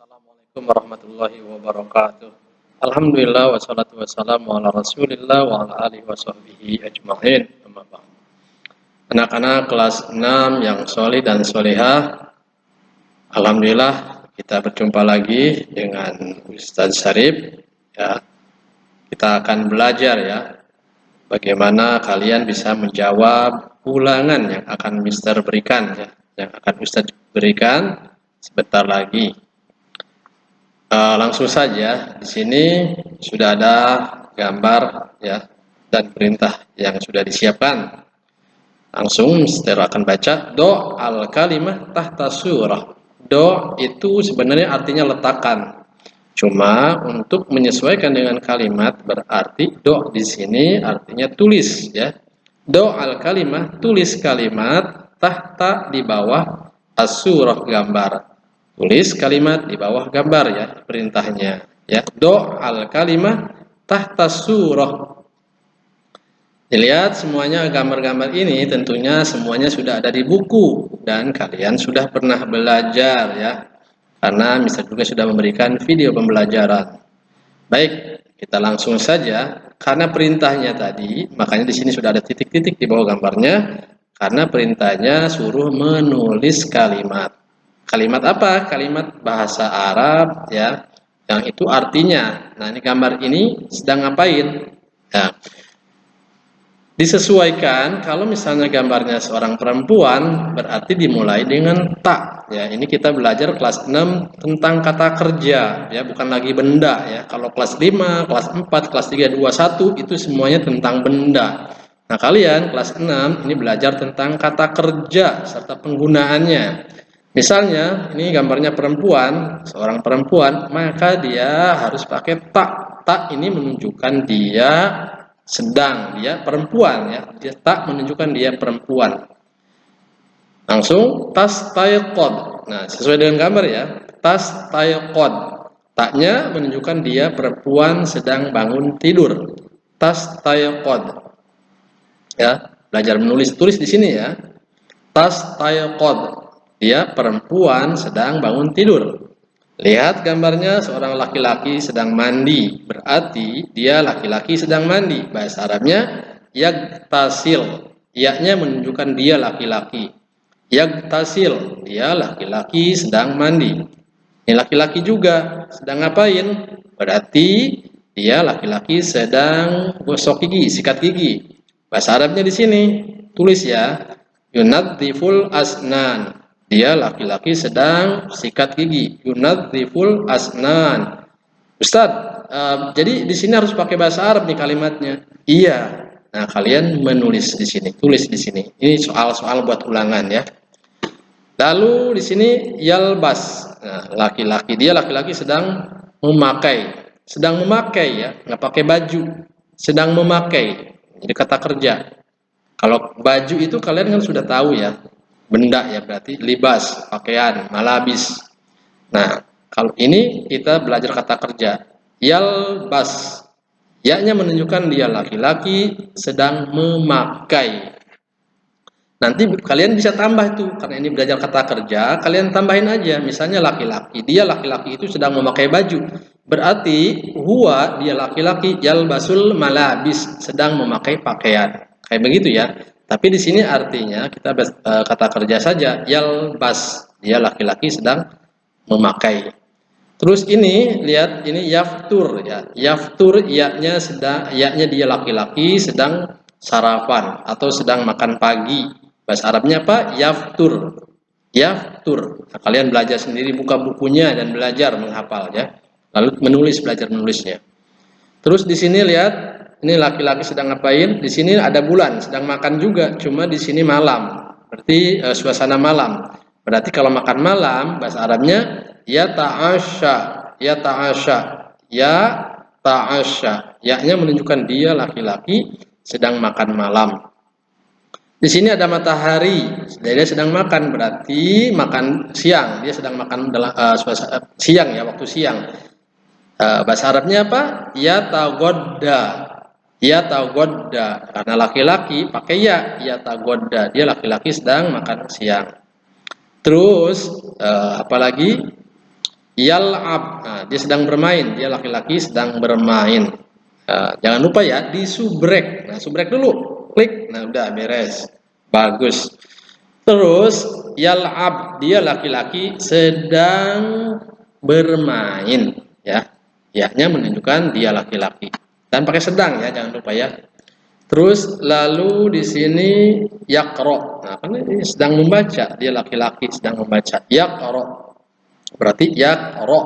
Assalamualaikum warahmatullahi wabarakatuh. Alhamdulillah wassalatu wassalamu ala Rasulillah wa ala alihi washabbihi ajmain. Amma ba'd. Anak-anak kelas 6 yang solih dan solihah, alhamdulillah kita berjumpa lagi dengan Ustadz Syarif. Ya, kita akan belajar ya bagaimana kalian bisa menjawab ulangan yang akan Mister berikan ya, yang akan Ustadz berikan sebentar lagi. Langsung saja, di sini sudah ada gambar ya dan perintah yang sudah disiapkan. Langsung Mister akan baca do al kalimah tahta surah. Do itu sebenarnya artinya letakkan. Cuma untuk menyesuaikan dengan kalimat berarti do di sini artinya tulis ya. Do al kalimah tulis kalimat tahta di bawah as-surah gambar. Tulis kalimat di bawah gambar ya, perintahnya ya. Do al kalimah tahta surah. Dilihat semuanya gambar-gambar ini tentunya semuanya sudah ada di buku dan kalian sudah pernah belajar ya. Karena Mister juga sudah memberikan video pembelajaran. Baik, kita langsung saja. Karena perintahnya tadi, makanya di sini sudah ada titik-titik di bawah gambarnya. Karena perintahnya suruh menulis kalimat. Kalimat apa? Kalimat bahasa Arab ya, yang itu artinya. Nah, ini gambar ini sedang ngapain? Ya. Disesuaikan kalau misalnya gambarnya seorang perempuan berarti dimulai dengan tak. Ya, ini kita belajar kelas 6 tentang kata kerja ya, bukan lagi benda ya. Kalau kelas 5, kelas 4, kelas 3, 2, 1 itu semuanya tentang benda. Nah, kalian kelas 6 ini belajar tentang kata kerja serta penggunaannya. Misalnya, ini gambarnya perempuan, seorang perempuan, maka dia harus pakai tak. Tak ini menunjukkan dia sedang, dia perempuan ya. Dia tak menunjukkan dia perempuan. Langsung tas tayqad. Nah, sesuai dengan gambar ya. Tas tayqad. Taknya menunjukkan dia perempuan sedang bangun tidur. Tas tayqad. Ya, belajar menulis, tulis di sini ya. Tas tayqad. Dia perempuan sedang bangun tidur. Lihat gambarnya seorang laki-laki sedang mandi. Berarti dia laki-laki sedang mandi. Bahasa Arabnya yagtasil. Ya-nya menunjukkan dia laki-laki. Yagtasil. Dia laki-laki sedang mandi. Ini laki-laki juga sedang ngapain? Berarti dia laki-laki sedang gosok gigi, sikat gigi. Bahasa Arabnya di sini tulis ya. Yunadziful asnan. Dia laki-laki sedang sikat gigi. Yunadziful asnan. Ustadz, jadi di sini harus pakai bahasa Arab nih kalimatnya. Iya. Nah, kalian menulis di sini, tulis di sini. Ini soal-soal buat ulangan ya. Lalu di sini yalbas. Nah, laki-laki, dia laki-laki sedang memakai ya, nggak pakai baju. Sedang memakai. Jadi kata kerja. Kalau baju itu kalian kan sudah tahu ya. Benda ya, berarti libas, pakaian, malabis. Nah, kalau ini kita belajar kata kerja. Yalbas. Ya-nya menunjukkan dia laki-laki sedang memakai. Nanti kalian bisa tambah tuh, karena ini belajar kata kerja, kalian tambahin aja. Misalnya laki-laki, dia laki-laki itu sedang memakai baju. Berarti huwa, dia laki-laki, yalbasul malabis, sedang memakai pakaian. Kayak begitu ya. Tapi di sini artinya kita kata kerja saja, yalbas, dia laki-laki sedang memakai. Terus ini lihat ini yaftur ya. Yaftur ya-nya dia laki-laki sedang sarapan atau sedang makan pagi. Bahasa Arabnya apa? Yaftur. Yaftur. Nah, kalian belajar sendiri, buka bukunya dan belajar menghafal ya. Lalu belajar menulisnya. Terus di sini lihat, ini laki-laki sedang ngapain? Di sini ada bulan, sedang makan juga, cuma di sini malam. Berarti suasana malam. Berarti kalau makan malam, bahasa Arabnya ya ta'asya, ya ta'asya, ya ta'asya. Ya-nya menunjukkan dia laki-laki sedang makan malam. Di sini ada matahari, dia sedang makan, berarti makan siang. Dia sedang makan siang ya, waktu siang. Bahasa Arabnya apa? Ya tagodda. Ya tagodda. Karena laki-laki pakai ya. Ya tagodda. Dia laki-laki sedang makan siang. Terus apalagi? Yal'ab. Nah, dia sedang bermain, dia laki-laki sedang bermain. Jangan lupa ya, di subrek. Nah, subrek dulu. Klik. Nah, udah beres. Bagus. Terus yal'ab, dia laki-laki sedang bermain, ya. Ya-nya menunjukkan dia laki-laki. Dan pakai sedang ya, jangan lupa ya. Terus lalu di sini yaqra. Nah, kan ini sedang membaca, dia laki-laki sedang membaca. Yaqra. Berarti yaqra.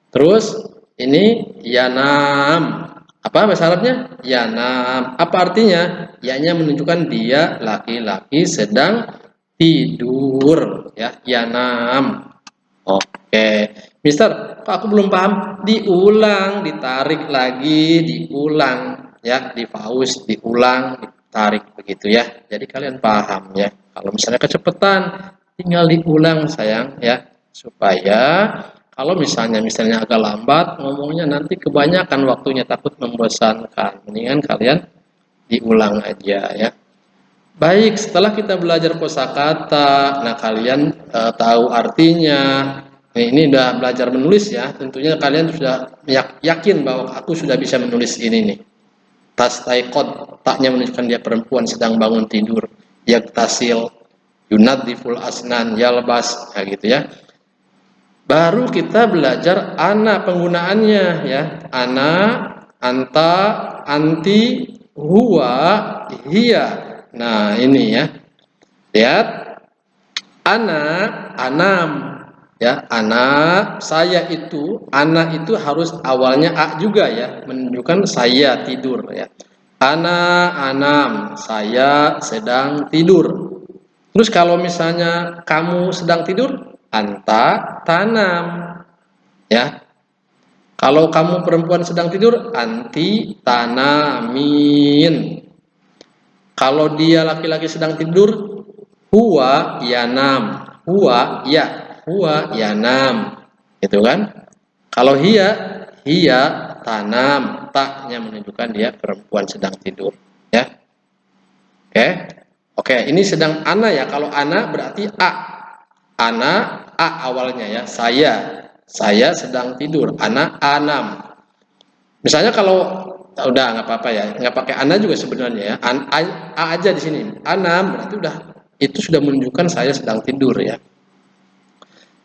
Terus ini yanam. Apa bahasa Arabnya? Yanam. Apa artinya? Ya-nya menunjukkan dia laki-laki sedang tidur, ya. Yanam. Oke. Mister, kok aku belum paham? Diulang, ditarik lagi, diulang, ya. Dipaus, diulang, ditarik begitu ya. Jadi kalian paham ya. Kalau misalnya kecepatan, tinggal diulang sayang ya, supaya kalau misalnya agak lambat ngomongnya nanti kebanyakan waktunya takut membosankan. Mendingan kalian diulang aja ya. Baik, setelah kita belajar kosakata, nah kalian tahu artinya. Nah, ini udah belajar menulis ya. Tentunya kalian sudah yakin bahwa aku sudah bisa menulis ini nih. Tastaikod, taknya menunjukkan dia perempuan sedang bangun tidur. Yaktasil, yunadiful asnan, yalbas, nah gitu ya. Baru kita belajar ana penggunaannya ya. Ana, anta, anti, huwa, hiya. Nah, ini ya. Lihat. Ana, anam. Ya, anak, saya itu, anak itu harus awalnya a juga ya, menunjukkan saya tidur ya. Ana, anam, saya sedang tidur. Terus kalau misalnya kamu sedang tidur, anta tanam, ya. Kalau kamu perempuan sedang tidur, anti tanamin. Kalau dia laki-laki sedang tidur, huwa yanam, huwa yanam, gitu kan? Kalau hiya tanam, taknya menunjukkan dia perempuan sedang tidur, ya. Oke. Oke, ini sedang ana ya. Kalau ana berarti a. Ana a awalnya ya. Saya sedang tidur. Ana anam. Misalnya kalau udah nggak apa-apa ya, nggak pakai ana juga sebenarnya ya. A aja di sini. Anam berarti udah itu sudah menunjukkan saya sedang tidur ya.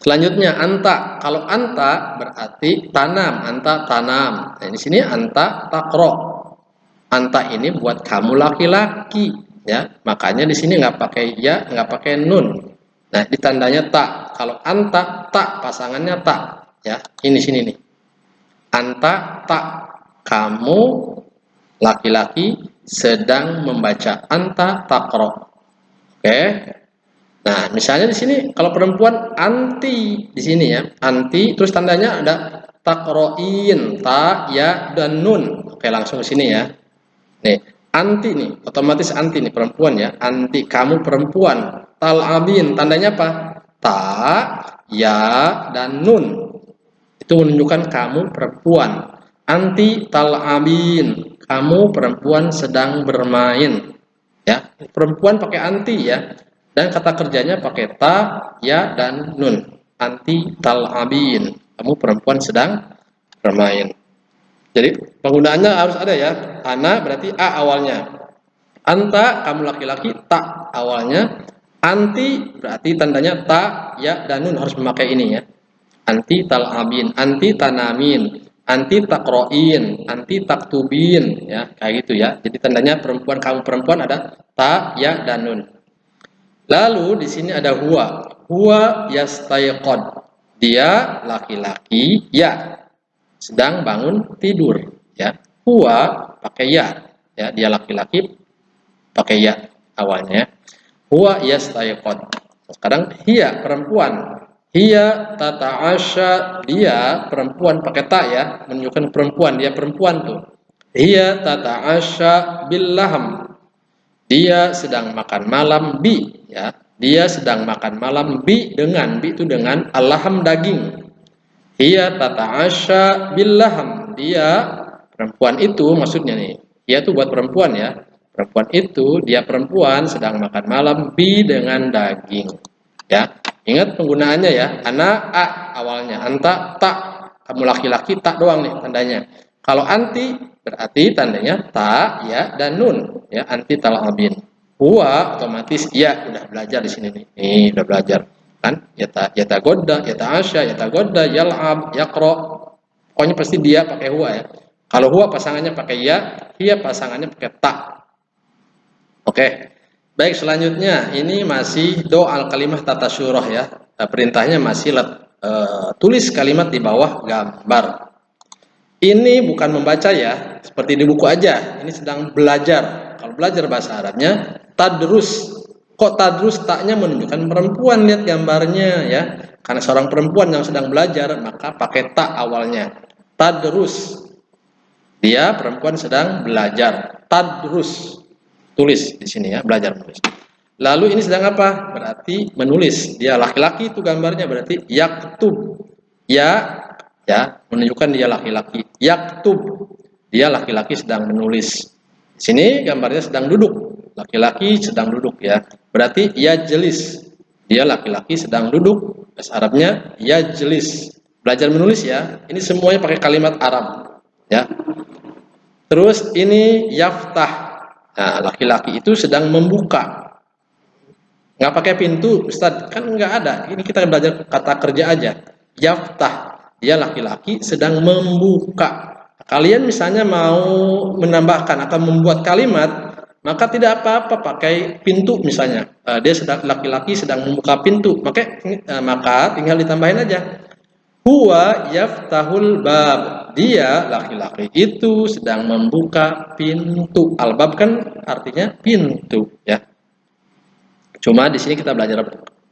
Selanjutnya anta. Kalau anta berarti tanam. Anta tanam. Nah, di sini anta takro. Anta ini buat kamu laki-laki, ya. Makanya di sini nggak pakai ya, nggak pakai nun. Nah, ditandanya tak. Kalau anta tak pasangannya tak, ya. Ini sini nih. Anta tak, kamu laki-laki sedang membaca. Anta takro. Oke. Nah, misalnya di sini kalau perempuan anti di sini ya, anti terus tandanya ada takroin, ta, ya, dan nun. Oke, langsung ke sini ya. Nih, anti nih, otomatis anti nih perempuan ya. Anti, kamu perempuan. Tal'abin, tandanya apa? Ta, ya, dan nun. Itu menunjukkan kamu perempuan. Anti tal'abin, kamu perempuan sedang bermain. Ya, perempuan pakai anti ya. Dan kata kerjanya pakai ta, ya, dan nun. Anti tal'abin, kamu perempuan sedang bermain. Jadi penggunaannya harus ada ya. Ana berarti a awalnya. Anta kamu laki-laki, tak awalnya. Anti berarti tandanya ta, ya, dan nun harus memakai ini ya. Anti tal'abin, anti tanamin, anti takroin, anti taktubin, ya kayak gitu ya. Jadi tandanya perempuan, kamu perempuan ada ta, ya, dan nun. Lalu di sini ada huwa. Huwa yastayqad. Dia laki-laki ya sedang bangun tidur ya. Huwa pakai ya, dia laki-laki pakai ya awalnya. Huwa yastayqad. Sekarang hiya perempuan. Hiya tata'asya, dia perempuan pakai ta ya, menunjukkan perempuan, dia perempuan tuh. Hiya tata'asya bil laham. Dia sedang makan malam bi ya. Dia sedang makan malam bi itu dengan al-laham daging. Hiya tata'asya bil laham. Dia perempuan itu maksudnya nih. Dia tuh buat perempuan ya. Perempuan itu dia perempuan sedang makan malam bi dengan daging. Ya. Ingat penggunaannya ya. Ana a awalnya, anta ta. Kamu laki-laki tak doang nih tandanya. Kalau anti berarti tandanya ta, ya dan nun ya, anti tal'abin. Huwa otomatis ya udah belajar di sini nih. Nih udah belajar kan? Yata goda, yata asya, yata goda, yal'ab, yaqra. Pokoknya pasti dia pakai huwa ya. Kalau huwa pasangannya pakai ya, dia pasangannya pakai ta. Oke. Baik, selanjutnya ini masih doa al-kalimah tata syurah ya. Perintahnya masih tulis kalimat di bawah gambar. Ini bukan membaca ya, seperti di buku aja. Ini sedang belajar. Kalau belajar bahasa Arabnya, tadrus. Kok tadrus taknya menunjukkan perempuan, lihat gambarnya ya. Karena seorang perempuan yang sedang belajar, maka pakai tak awalnya. Tadrus. Dia perempuan sedang belajar. Tadrus. Tulis di sini ya, belajar menulis. Lalu ini sedang apa? Berarti menulis. Dia laki-laki itu gambarnya berarti yaktub. Ya, menunjukkan dia laki-laki. Yaktub. Dia laki-laki sedang menulis. Di sini gambarnya sedang duduk. Laki-laki sedang duduk ya. Berarti yajlis. Dia laki-laki sedang duduk. Bahasa Arabnya yajlis. Belajar menulis ya. Ini semuanya pakai kalimat Arab ya. Terus ini yaftah. Nah, laki-laki itu sedang membuka. Nggak pakai pintu, Ustaz. Kan nggak ada. Ini kita belajar kata kerja aja. Yaftah. Dia laki-laki sedang membuka. Kalian misalnya mau menambahkan atau membuat kalimat, maka tidak apa-apa pakai pintu misalnya. Dia sedang laki-laki sedang membuka pintu. Maka tinggal ditambahin aja. Huwa yaftahul bab. Dia laki-laki itu sedang membuka pintu. Al-bab kan artinya pintu ya. Cuma di sini kita belajar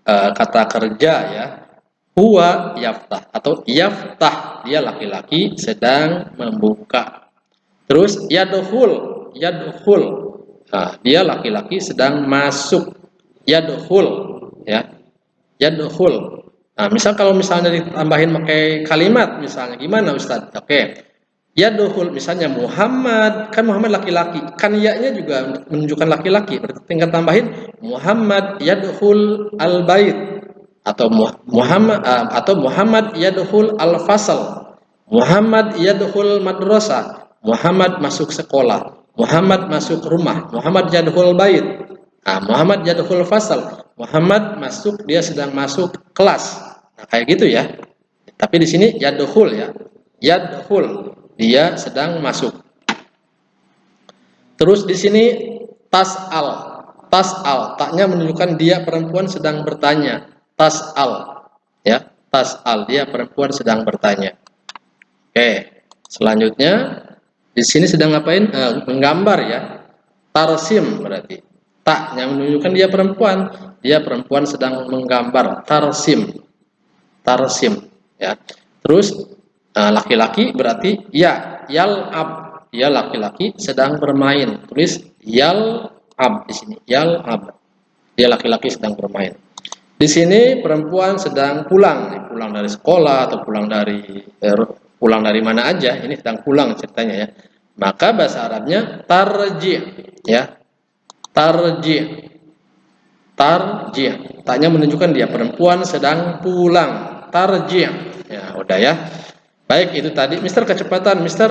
kata kerja ya. Huwa yaftah atau yaftah, dia laki-laki sedang membuka. Terus yadkhul. Nah, dia laki-laki sedang masuk. Yadkhul ya. Yadkhul. Nah, kalau misalnya ditambahin pakai kalimat misalnya gimana Ustaz? Oke. Yadkhul misalnya Muhammad, kan Muhammad laki-laki. Kan ya-nya juga menunjukkan laki-laki. Berarti tinggal tambahin Muhammad yadkhul al-bait atau Muhammad yadkhul al-fasal. Muhammad yadkhul madrasah. Muhammad masuk sekolah. Muhammad masuk rumah. Muhammad yadkhul bait. Nah, Muhammad yadkhul fasal. Muhammad masuk, dia sedang masuk kelas. Nah, kayak gitu ya. Tapi di sini yadkhul ya. Yadkhul, dia sedang masuk. Terus di sini tas'al. Tas'al, taknya menunjukkan dia perempuan sedang bertanya. Tas'al. Ya, tas'al, dia perempuan sedang bertanya. Oke. Selanjutnya di sini sedang ngapain? Menggambar ya. Tarsim berarti. Tak yang menunjukkan dia perempuan. Dia perempuan sedang menggambar. Tarsim. Tarsim ya. Terus laki-laki berarti ya, yal'ab. Dia laki-laki sedang bermain. Tulis yal'ab di sini. Yal'ab. Dia laki-laki sedang bermain. Di sini perempuan sedang pulang dari sekolah atau pulang dari mana aja. Ini sedang pulang ceritanya ya. Maka bahasa Arabnya tarji' ya. Tarji'. Tarji'. Taknya menunjukkan dia perempuan sedang pulang. Tarji'. Ya, udah ya. Baik, itu tadi Mister kecepatan. Mister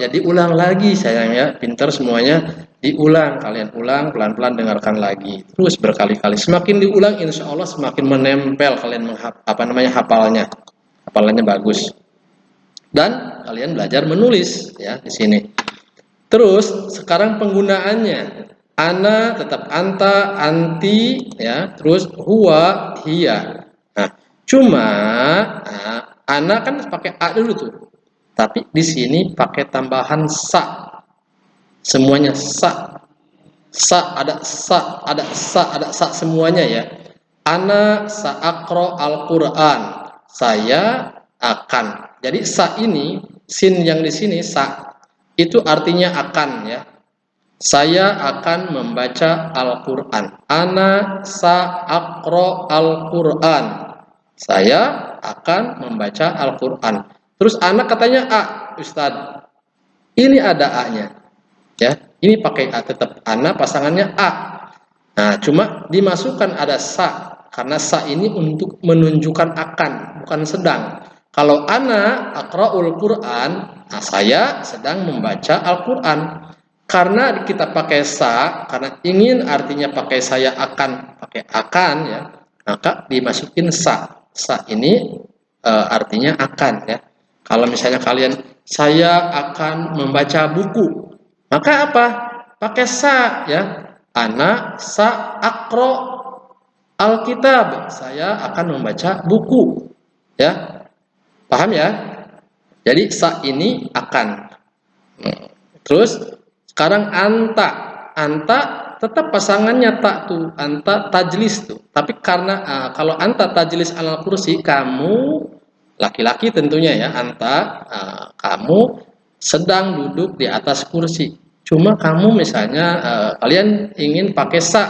ya diulang lagi sayang ya. Pintar semuanya. Diulang, kalian ulang pelan-pelan, dengarkan lagi terus berkali-kali. Semakin diulang insya Allah semakin menempel kalian hafalannya bagus. Dan kalian belajar menulis ya di sini. Terus sekarang penggunaannya. Ana tetap anta, anti ya, terus huwa, hiya. Nah, cuma ana kan pakai a dulu tuh. Tapi di sini pakai tambahan sa. Semuanya sa. Ada semuanya ya. Ana sa'aqra al-Qur'an. Saya akan. Jadi sa ini, sin yang di sini sa itu artinya akan ya. Saya akan membaca Al-Qur'an. Ana sa'aqra al-Qur'an. Saya akan membaca Al-Qur'an. Terus anak katanya a, Ustaz. Ini ada a-nya. Ya, ini pakai a tetap ana pasangannya a. Nah, cuma dimasukkan ada sa karena sa ini untuk menunjukkan akan, bukan sedang. Kalau ana aqra'ul Quran, nah saya sedang membaca Al-Quran. Karena kita pakai sa, karena ingin artinya pakai saya akan, pakai akan ya, maka dimasukin sa. Sa ini artinya akan ya. Kalau misalnya kalian, saya akan membaca buku, maka apa? Pakai sa ya. Ana sa akro Alkitab. Saya akan membaca buku. Ya, paham ya? Jadi sa ini akan. Terus sekarang anta. Anta tetap pasangannya tak tuh. Anta tajlis tuh. Tapi karena kalau anta tajlis alal kursi, kamu laki-laki tentunya ya, anta kamu sedang duduk di atas kursi. Cuma kamu misalnya kalian ingin pakai sa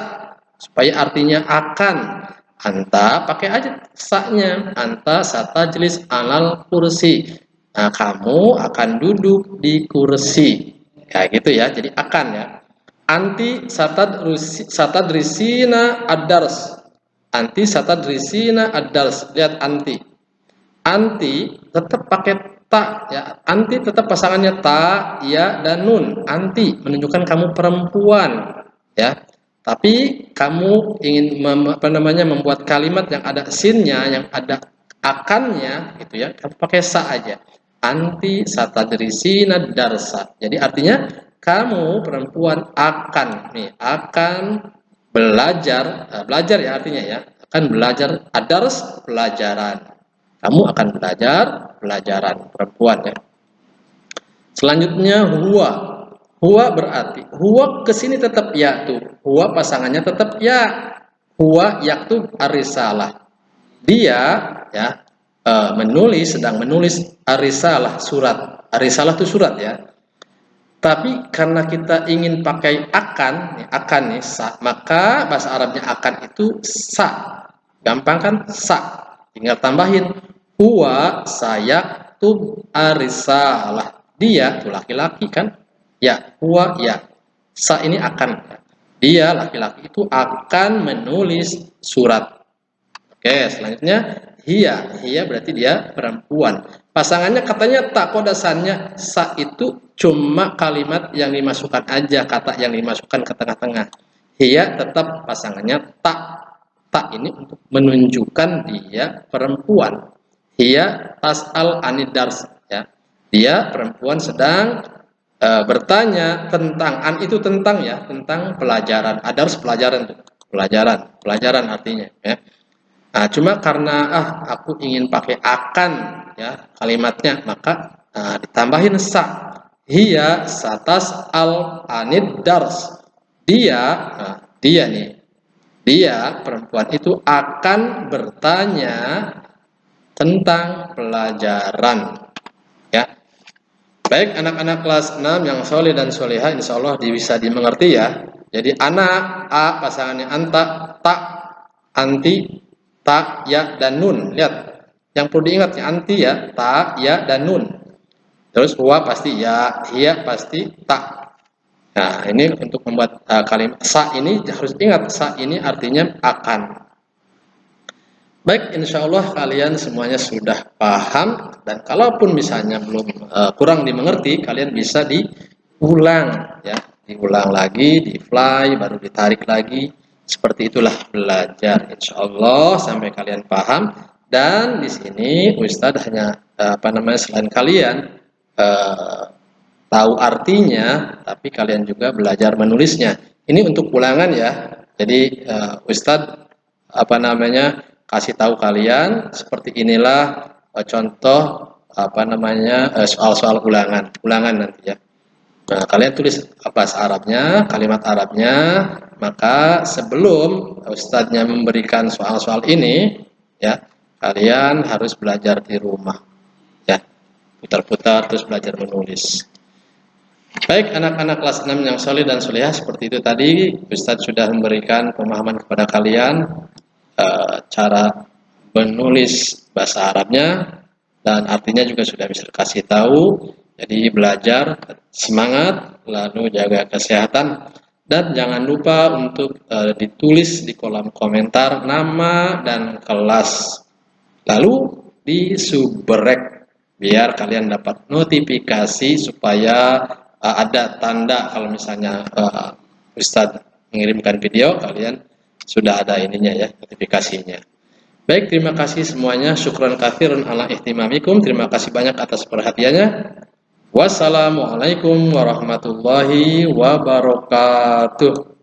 supaya artinya akan, anta pakai aja sa-nya, anta satajlis alal kursi. Nah, kamu akan duduk di kursi. Kayak gitu ya. Jadi akan ya. Anti satadrisina ad-dars. Anti satadrisina ad-dars. Lihat anti. Anti tetap pakai ta ya. Anti tetap pasangannya ta, ya dan nun. Anti menunjukkan kamu perempuan ya. Tapi kamu ingin membuat kalimat yang ada sinnya, yang ada akannya gitu ya. Kamu pakai sa aja. Anti satadrisina darsa. Jadi artinya kamu perempuan akan nih, akan belajar, belajar ya artinya ya. Akan belajar adars pelajaran. Kamu akan belajar pelajaran perempuan ya. Selanjutnya huwa. Huwa berarti huwa kesini tetap ya tuh. Huwa pasangannya tetap ya. Huwa yaktub arisalah. Dia ya menulis, sedang menulis arisalah, surat. Arisalah itu surat ya. Tapi karena kita ingin pakai akan, akan nih sa, maka bahasa Arabnya akan itu sa. Gampang kan? Sa. Tinggal tambahin huwa sayaktub arisalah. Dia tuh laki-laki kan? Ya, huwa ya. Sa ini akan. Dia laki-laki itu akan menulis surat. Oke, selanjutnya hiya. Hiya berarti dia perempuan. Pasangannya katanya tak, kodasannya sa itu cuma kalimat yang dimasukkan aja, kata yang dimasukkan ke tengah-tengah. Hiya tetap pasangannya tak. Tak ini untuk menunjukkan dia perempuan. Hiya tas'al anidars ya. Dia perempuan sedang bertanya tentang, an itu tentang ya, tentang pelajaran. Adars pelajaran tuh. Pelajaran artinya ya. Nah, cuma karena aku ingin pakai akan ya kalimatnya, maka ditambahin sa. Hiya satas al anid dars. Dia, dia nih, dia perempuan itu akan bertanya tentang pelajaran. Ya, baik anak-anak kelas 6 yang soleh dan soleha, insya Allah bisa dimengerti ya. Jadi anak a pasangannya anta, tak, anti, ta, ya, dan nun. Lihat, yang perlu diingat ya, anti ya, ta, ya, dan nun. Terus huwa pasti ya, hiya pasti ta. Nah, ini untuk membuat kalimat sa ini harus ingat, sa ini artinya akan. Baik, insya Allah kalian semuanya sudah paham, dan kalaupun misalnya belum kurang dimengerti, kalian bisa diulang ya, diulang lagi, di fly, baru ditarik lagi. Seperti itulah belajar, insya Allah sampai kalian paham. Dan di sini Ustadz hanya selain kalian tahu artinya, tapi kalian juga belajar menulisnya. Ini untuk ulangan ya. Jadi Ustadz kasih tahu kalian seperti inilah contoh soal-soal ulangan nanti ya. Nah, kalian tulis bahasa Arabnya, kalimat Arabnya, maka sebelum ustadznya memberikan soal-soal ini ya, kalian harus belajar di rumah ya, putar-putar terus belajar menulis. Baik anak-anak kelas 6 yang soleh dan solehah, seperti itu tadi Ustadz sudah memberikan pemahaman kepada kalian cara menulis bahasa Arabnya, dan artinya juga sudah bisa kasih tahu. Jadi belajar, semangat, lalu jaga kesehatan, Dan jangan lupa untuk ditulis di kolom komentar nama dan kelas. Lalu disubrek biar kalian dapat notifikasi supaya ada tanda kalau misalnya Ustadz mengirimkan video, kalian sudah ada ininya ya, notifikasinya. Baik, terima kasih semuanya. Syukran katsirun ala ihtimamikum. Terima kasih banyak atas perhatiannya. Wassalamualaikum warahmatullahi wabarakatuh.